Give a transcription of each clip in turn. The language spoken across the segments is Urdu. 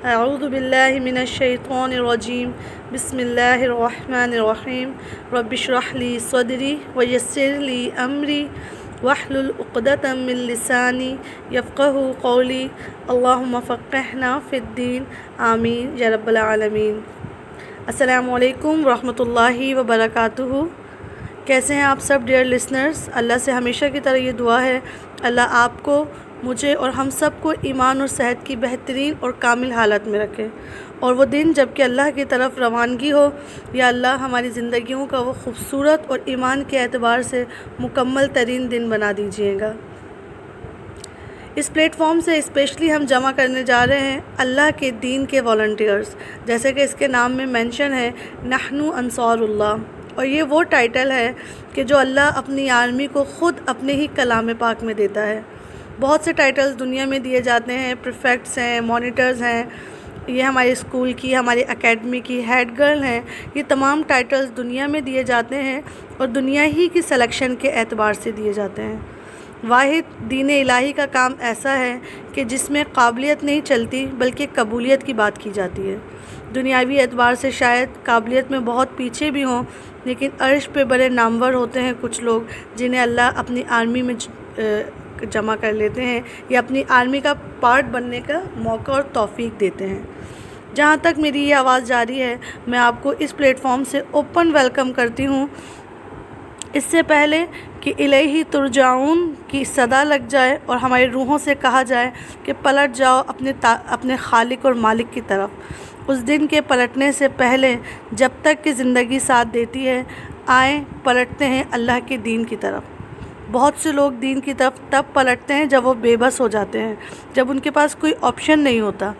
اعوذ باللہ من الشیطان الرجیم بسم اللہ الرحمن الرحیم رب اشرح لی صدری ویسر لی امری واحلل عقدۃ من لسانی یفقہوا قولی اللہم فقہنا فی الدین آمین یا رب العالمین۔ السلام علیکم ورحمۃ اللہ وبرکاتہ۔ کیسے ہیں آپ سب ڈیئر لسنرز؟ اللہ سے ہمیشہ کی طرح یہ دعا ہے اللہ آپ کو، مجھے اور ہم سب کو ایمان اور صحت کی بہترین اور کامل حالت میں رکھے، اور وہ دن جب کہ اللہ کی طرف روانگی ہو، یا اللہ ہماری زندگیوں کا وہ خوبصورت اور ایمان کے اعتبار سے مکمل ترین دن بنا دیجیے گا۔ اس پلیٹ فارم سے اسپیشلی ہم جمع کرنے جا رہے ہیں اللہ کے دین کے والنٹیئرز، جیسے کہ اس کے نام میں مینشن ہے نحن انصار اللہ، اور یہ وہ ٹائٹل ہے کہ جو اللہ اپنی آرمی کو خود اپنے ہی کلام پاک میں دیتا ہے۔ بہت سے ٹائٹلز دنیا میں دیے جاتے ہیں، پریفیکٹس ہیں، مانیٹرز ہیں، یہ ہمارے اسکول کی، ہماری اکیڈمی کی ہیڈ گرل ہیں، یہ تمام ٹائٹلز دنیا میں دیے جاتے ہیں اور دنیا ہی کی سلیکشن کے اعتبار سے دیے جاتے ہیں۔ واحد دین الہی کا کام ایسا ہے کہ جس میں قابلیت نہیں چلتی بلکہ قبولیت کی بات کی جاتی ہے۔ دنیاوی اعتبار سے شاید قابلیت میں بہت پیچھے بھی ہوں، لیکن عرش پہ بڑے نامور ہوتے ہیں کچھ لوگ جنہیں اللہ اپنی آرمی میں جمع کر لیتے ہیں یا اپنی آرمی کا پارٹ بننے کا موقع اور توفیق دیتے ہیں۔ جہاں تک میری یہ آواز جاری ہے، میں آپ کو اس پلیٹ فارم سے اوپن ویلکم کرتی ہوں۔ اس سے پہلے کہ الیہ ترجعون کی صدا لگ جائے اور ہماری روحوں سے کہا جائے کہ پلٹ جاؤ اپنے خالق اور مالک کی طرف، اس دن کے پلٹنے سے پہلے جب تک کہ زندگی ساتھ دیتی ہے، آئیں پلٹتے ہیں اللہ کے دین کی طرف۔ بہت سے لوگ دین کی طرف تب پلٹتے ہیں جب وہ بے بس ہو جاتے ہیں، جب ان کے پاس کوئی آپشن نہیں ہوتا۔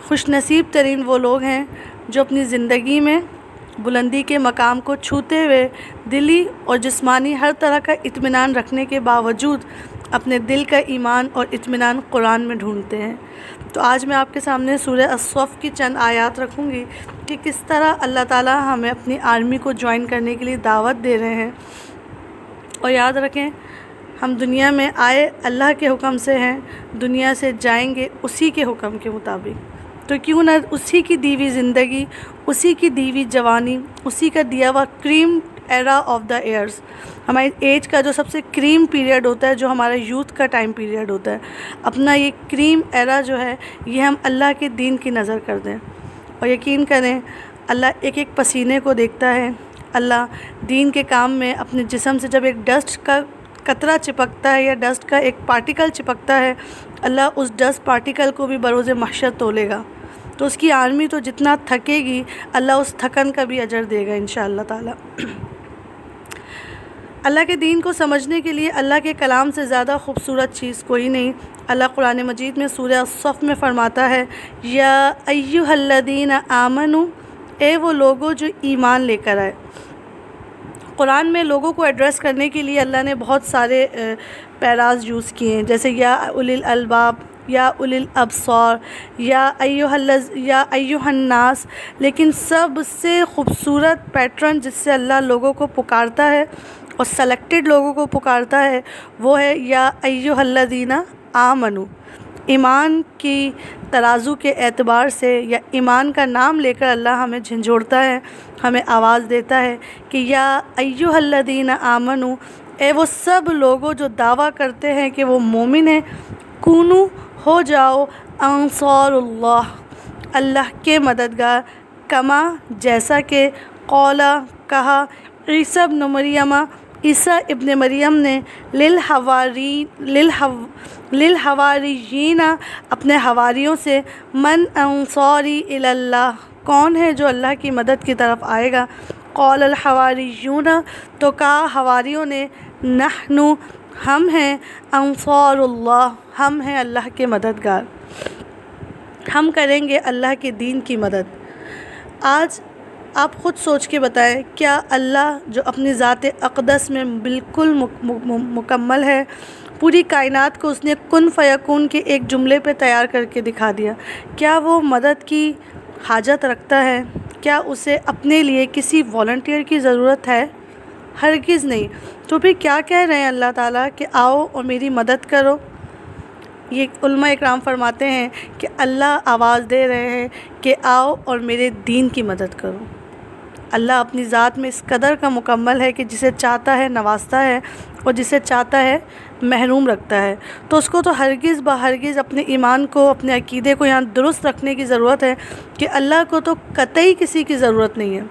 خوش نصیب ترین وہ لوگ ہیں جو اپنی زندگی میں بلندی کے مقام کو چھوتے ہوئے دلی اور جسمانی ہر طرح کا اطمینان رکھنے کے باوجود اپنے دل کا ایمان اور اطمینان قرآن میں ڈھونڈتے ہیں۔ تو آج میں آپ کے سامنے سورہ الصف کی چند آیات رکھوں گی کہ کس طرح اللہ تعالیٰ ہمیں اپنی آرمی کو جوائن کرنے کے لیے دعوت دے رہے ہیں۔ اور یاد رکھیں، ہم دنیا میں آئے اللہ کے حکم سے ہیں، دنیا سے جائیں گے اسی کے حکم کے مطابق۔ تو کیوں نہ اسی کی دیوی زندگی، اسی کی دیوی جوانی، اسی کا دیا ہوا کریم ایرا آف دا ایئرز، ہماری ایج کا جو سب سے کریم پیریڈ ہوتا ہے، جو ہمارا یوتھ کا ٹائم پیریڈ ہوتا ہے، اپنا یہ کریم ایرا جو ہے یہ ہم اللہ کے دین کی نظر کر دیں۔ اور یقین کریں اللہ ایک ایک پسینے کو دیکھتا ہے۔ اللہ دین کے کام میں اپنے جسم سے جب ایک ڈسٹ کا قطرہ چپکتا ہے یا ڈسٹ کا ایک پارٹیکل چپکتا ہے، اللہ اس ڈسٹ پارٹیکل کو بھی بروز محشر تولے گا۔ تو اس کی آرمی تو جتنا تھکے گی، اللہ اس تھکن کا بھی اجر دے گا انشاءاللہ تعالی۔ اللہ کے دین کو سمجھنے کے لیے اللہ کے کلام سے زیادہ خوبصورت چیز کوئی نہیں۔ اللہ قرآن مجید میں سورہ الصف میں فرماتا ہے یا ایھا الذین آمنوا، اے وہ لوگوں جو ایمان لے کر آئے۔ قرآن میں لوگوں کو ایڈریس کرنے کے لیے اللہ نے بہت سارے پیراز یوز کیے ہیں، جیسے یا اولی الالباب، یا اولی الابصار، یا ایھا الناس، لیکن سب سے خوبصورت پیٹرن جس سے اللہ لوگوں کو پکارتا ہے اور سلیکٹڈ لوگوں کو پکارتا ہے وہ ہے یا ایھا الذین آمنوا۔ ایمان کی ترازو کے اعتبار سے یا ایمان کا نام لے کر اللہ ہمیں جھنجھوڑتا ہے، ہمیں آواز دیتا ہے کہ یا ایھا الذین آمنوا، اے وہ سب لوگوں جو دعویٰ کرتے ہیں کہ وہ مومن ہیں، کونو، ہو جاؤ، انصار اللہ، اللہ کے مددگار، کما، جیسا کہ، قولا، کہا، عیسیٰ ابن مریم، عیسیٰ ابن مریم نے، للحواریین، اپنے حواریوں سے، من انصاری الی اللہ، کون ہے جو اللہ کی مدد کی طرف آئے گا؟ قال الحواریون، تو کہا حواریوں نے، نحن، ہم ہیں، انصار اللہ، ہم ہیں اللہ کے مددگار، ہم کریں گے اللہ کے دین کی مدد۔ آج آپ خود سوچ کے بتائیں، کیا اللہ جو اپنی ذات اقدس میں بالکل مکمل ہے، پوری کائنات کو اس نے کن فیکون کے ایک جملے پہ تیار کر کے دکھا دیا، کیا وہ مدد کی حاجت رکھتا ہے؟ کیا اسے اپنے لیے کسی والنٹیئر کی ضرورت ہے؟ ہرگز نہیں۔ تو پھر کیا کہہ رہے ہیں اللہ تعالیٰ کہ آؤ اور میری مدد کرو؟ یہ علماء اکرام فرماتے ہیں کہ اللہ آواز دے رہے ہیں کہ آؤ اور میرے دین کی مدد کرو۔ اللہ اپنی ذات میں اس قدر کا مکمل ہے کہ جسے چاہتا ہے نوازتا ہے اور جسے چاہتا ہے محروم رکھتا ہے۔ تو اس کو تو ہرگز ہرگز اپنے ایمان کو، اپنے عقیدے کو یہاں درست رکھنے کی ضرورت ہے کہ اللہ کو تو قطعی کسی کی ضرورت نہیں ہے،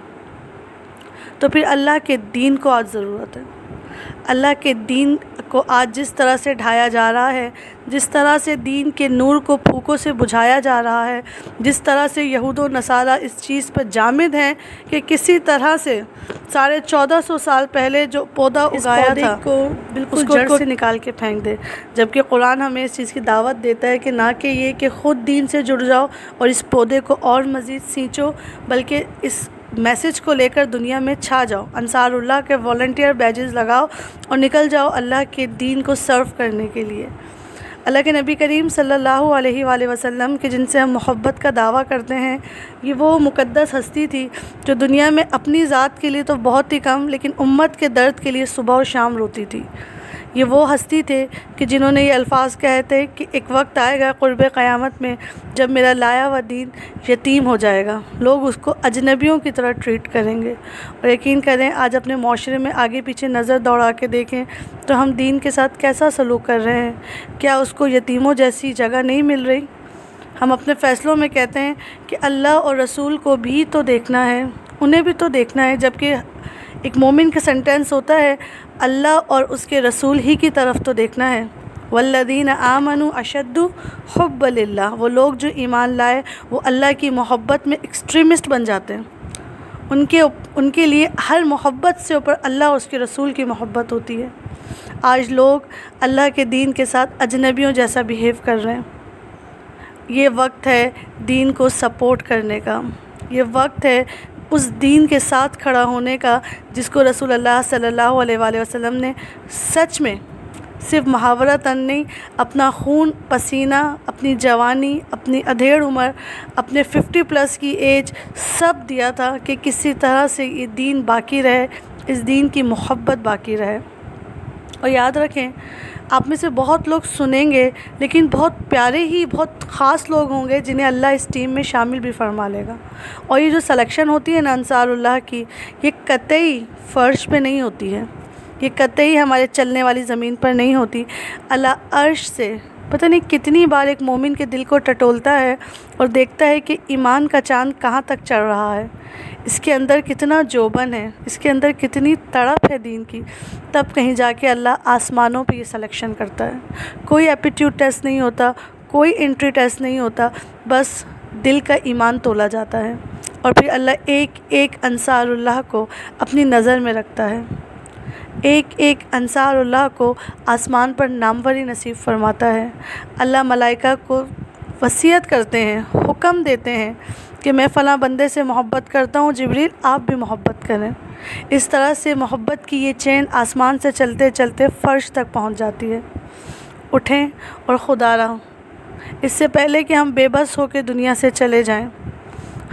تو پھر اللہ کے دین کو آج ضرورت ہے۔ اللہ کے دین کو آج جس طرح سے ڈھایا جا رہا ہے، جس طرح سے دین کے نور کو پھوکوں سے بجھایا جا رہا ہے، جس طرح سے یہود و نصارہ اس چیز پر جامد ہیں کہ کسی طرح سے 1450 سال پہلے جو پودا اگایا تھا کو بالکل جڑ سے نکال کے پھینک دے، جبکہ قرآن ہمیں اس چیز کی دعوت دیتا ہے کہ نہ کہ یہ کہ خود دین سے جڑ جاؤ اور اس پودے کو اور مزید سینچو، بلکہ اس میسج کو لے کر دنیا میں چھا جاؤ، انصار اللہ کے والنٹیئر بیجز لگاؤ اور نکل جاؤ اللہ کے دین کو سرو کرنے کے لیے۔ اللہ کے نبی کریم صلی اللہ علیہ وآلہ وسلم کہ جن سے ہم محبت کا دعویٰ کرتے ہیں، یہ وہ مقدس ہستی تھی جو دنیا میں اپنی ذات کے لیے تو بہت ہی کم لیکن امت کے درد کے لیے صبح اور شام روتی تھی۔ یہ وہ ہستی تھے کہ جنہوں نے یہ الفاظ کہے تھے کہ ایک وقت آئے گا قرب قیامت میں جب میرا لایا ہوا دین یتیم ہو جائے گا، لوگ اس کو اجنبیوں کی طرح ٹریٹ کریں گے۔ اور یقین کریں آج اپنے معاشرے میں آگے پیچھے نظر دوڑا کے دیکھیں تو ہم دین کے ساتھ کیسا سلوک کر رہے ہیں، کیا اس کو یتیموں جیسی جگہ نہیں مل رہی؟ ہم اپنے فیصلوں میں کہتے ہیں کہ اللہ اور رسول کو بھی تو دیکھنا ہے، انہیں بھی تو دیکھنا ہے، جبکہ ایک مومن کا سینٹینس ہوتا ہے اللہ اور اس کے رسول ہی کی طرف تو دیکھنا ہے۔ والذین آمنوا اشد حب للہ، وہ لوگ جو ایمان لائے وہ اللہ کی محبت میں ایکسٹریمسٹ بن جاتے ہیں، ان کے لیے ہر محبت سے اوپر اللہ اور اس کے رسول کی محبت ہوتی ہے۔ آج لوگ اللہ کے دین کے ساتھ اجنبیوں جیسا بیہیو کر رہے ہیں۔ یہ وقت ہے دین کو سپورٹ کرنے کا، یہ وقت ہے اس دین کے ساتھ کھڑا ہونے کا جس کو رسول اللہ صلی اللہ علیہ وآلہ وسلم نے سچ میں صرف محاورتاً نہیں، اپنا خون پسینہ، اپنی جوانی، اپنی ادھیڑ عمر، اپنے 50+ کی ایج سب دیا تھا کہ کسی طرح سے یہ دین باقی رہے، اس دین کی محبت باقی رہے۔ اور یاد رکھیں آپ میں سے بہت لوگ سنیں گے لیکن بہت پیارے ہی بہت خاص لوگ ہوں گے جنہیں اللہ اس ٹیم میں شامل بھی فرما لے گا۔ اور یہ جو سلیکشن ہوتی ہے نا انصار اللہ کی، یہ قطعی فرش پہ نہیں ہوتی ہے، یہ قطعی ہمارے چلنے والی زمین پر نہیں ہوتی۔ اللہ عرش سے پتہ نہیں کتنی بار ایک مومن کے دل کو ٹٹولتا ہے اور دیکھتا ہے کہ ایمان کا چاند کہاں تک چڑھ رہا ہے، اس کے اندر کتنا جوبن ہے، اس کے اندر کتنی تڑپ ہے دین کی، تب کہیں جا کے اللہ آسمانوں پہ یہ سلیکشن کرتا ہے۔ کوئی ایپٹیوڈ ٹیسٹ نہیں ہوتا، کوئی انٹری ٹیسٹ نہیں ہوتا، بس دل کا ایمان تولا جاتا ہے اور پھر اللہ ایک ایک انصار اللہ کو اپنی نظر میں رکھتا ہے، ایک ایک انصار اللہ کو آسمان پر ناموری نصیب فرماتا ہے۔ اللہ ملائکہ کو وصیت کرتے ہیں، حکم دیتے ہیں کہ میں فلاں بندے سے محبت کرتا ہوں، جبریل آپ بھی محبت کریں۔ اس طرح سے محبت کی یہ چین آسمان سے چلتے چلتے فرش تک پہنچ جاتی ہے۔ اٹھیں اور خدا را، اس سے پہلے کہ ہم بے بس ہو کے دنیا سے چلے جائیں،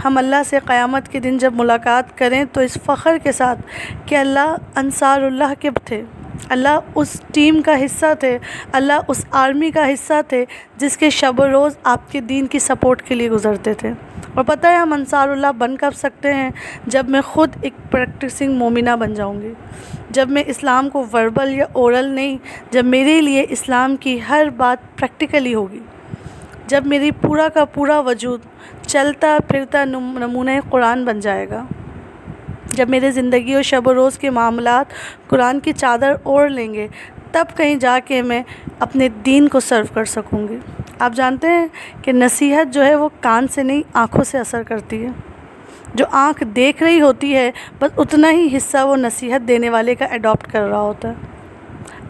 ہم اللہ سے قیامت کے دن جب ملاقات کریں تو اس فخر کے ساتھ کہ اللہ انصار اللہ کے تھے، اللہ اس ٹیم کا حصہ تھے، اللہ اس آرمی کا حصہ تھے جس کے شب و روز آپ کے دین کی سپورٹ کے لیے گزرتے تھے۔ اور پتہ ہے ہم انصار اللہ بن کب سکتے ہیں؟ جب میں خود ایک پریکٹسنگ مومنہ بن جاؤں گی، جب میں اسلام کو وربل یا اورل نہیں، جب میرے لیے اسلام کی ہر بات پریکٹیکلی ہوگی، جب میری پورا کا پورا وجود چلتا پھرتا نمونہ قرآن بن جائے گا، جب میرے زندگی اور شب و روز کے معاملات قرآن کی چادر اوڑھ لیں گے، تب کہیں جا کے میں اپنے دین کو سرو کر سکوں گی۔ آپ جانتے ہیں کہ نصیحت جو ہے وہ کان سے نہیں آنکھوں سے اثر کرتی ہے۔ جو آنکھ دیکھ رہی ہوتی ہے بس اتنا ہی حصہ وہ نصیحت دینے والے کا اڈاپٹ کر رہا ہوتا ہے۔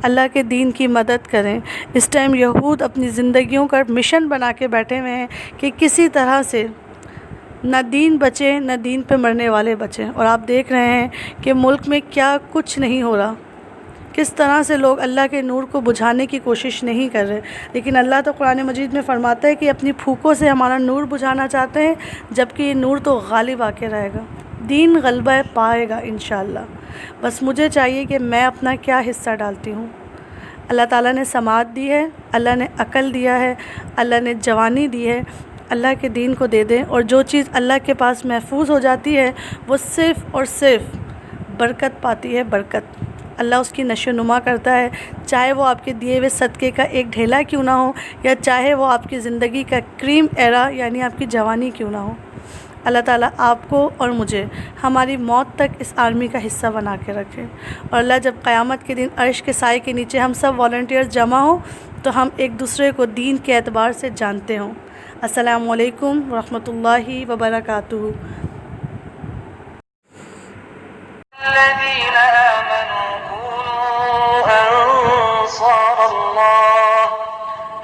اللہ کے دین کی مدد کریں۔ اس ٹائم یہود اپنی زندگیوں کا مشن بنا کے بیٹھے ہوئے ہیں کہ کسی طرح سے نہ دین بچے نہ دین پہ مرنے والے بچیں، اور آپ دیکھ رہے ہیں کہ ملک میں کیا کچھ نہیں ہو رہا، کس طرح سے لوگ اللہ کے نور کو بجھانے کی کوشش نہیں کر رہے، لیکن اللہ تو قرآن مجید میں فرماتا ہے کہ اپنی پھوکوں سے ہمارا نور بجھانا چاہتے ہیں، جبکہ یہ نور تو غالب آ کے رہے گا، دین غلبہ پائے گا انشاءاللہ۔ بس مجھے چاہیے کہ میں اپنا کیا حصہ ڈالتی ہوں۔ اللہ تعالیٰ نے سماعت دی ہے، اللہ نے عقل دیا ہے، اللہ نے جوانی دی ہے، اللہ کے دین کو دے دیں، اور جو چیز اللہ کے پاس محفوظ ہو جاتی ہے وہ صرف اور صرف برکت پاتی ہے، برکت۔ اللہ اس کی نشو و نما کرتا ہے، چاہے وہ آپ کے دیے ہوئے صدقے کا ایک ڈھیلا کیوں نہ ہو، یا چاہے وہ آپ کی زندگی کا کریم ایرا یعنی آپ کی جوانی کیوں نہ ہو۔ اللہ تعالیٰ آپ کو اور مجھے ہماری موت تک اس آرمی کا حصہ بنا کے رکھے، اور اللہ جب قیامت کے دن عرش کے سائے کے نیچے ہم سب والنٹیئرز جمع ہوں تو ہم ایک دوسرے کو دین کے اعتبار سے جانتے ہوں۔ السلام علیکم ورحمۃ اللہ وبرکاتہ۔ الذين آمنوا كونوا أنصار الله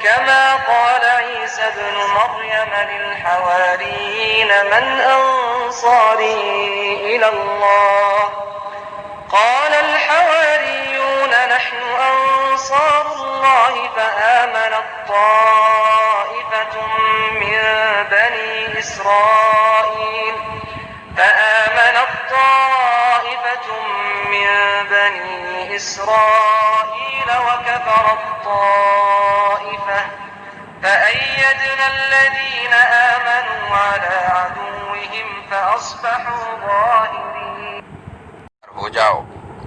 كما قال عيسى ابن مريم للحواريين من أنصاري إلى الله قال الحواريون نحن أنصار الله فآمنت طائفة من بني إسرائيل وكفرت طائفة فأيدنا الذين آمنوا على عدوهم فأصبحوا ظاهرين۔ ہو جاؤ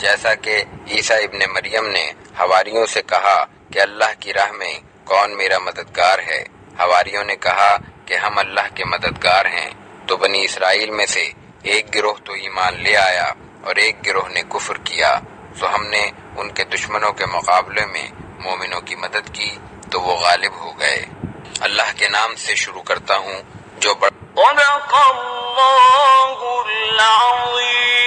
جیسا کہ عیسیٰ ابن مریم نے حواریوں سے کہا کہ اللہ کی راہ میں کون میرا مددگار ہے۔ حواریوں نے کہا کہ ہم اللہ کے مددگار ہیں۔ تو بنی اسرائیل میں سے ایک گروہ تو ایمان لے آیا اور ایک گروہ نے کفر کیا، سو ہم نے ان کے دشمنوں کے مقابلے میں مومنوں کی مدد کی تو وہ غالب ہو گئے۔ اللہ کے نام سے شروع کرتا ہوں جو صدق اللہ العظیم۔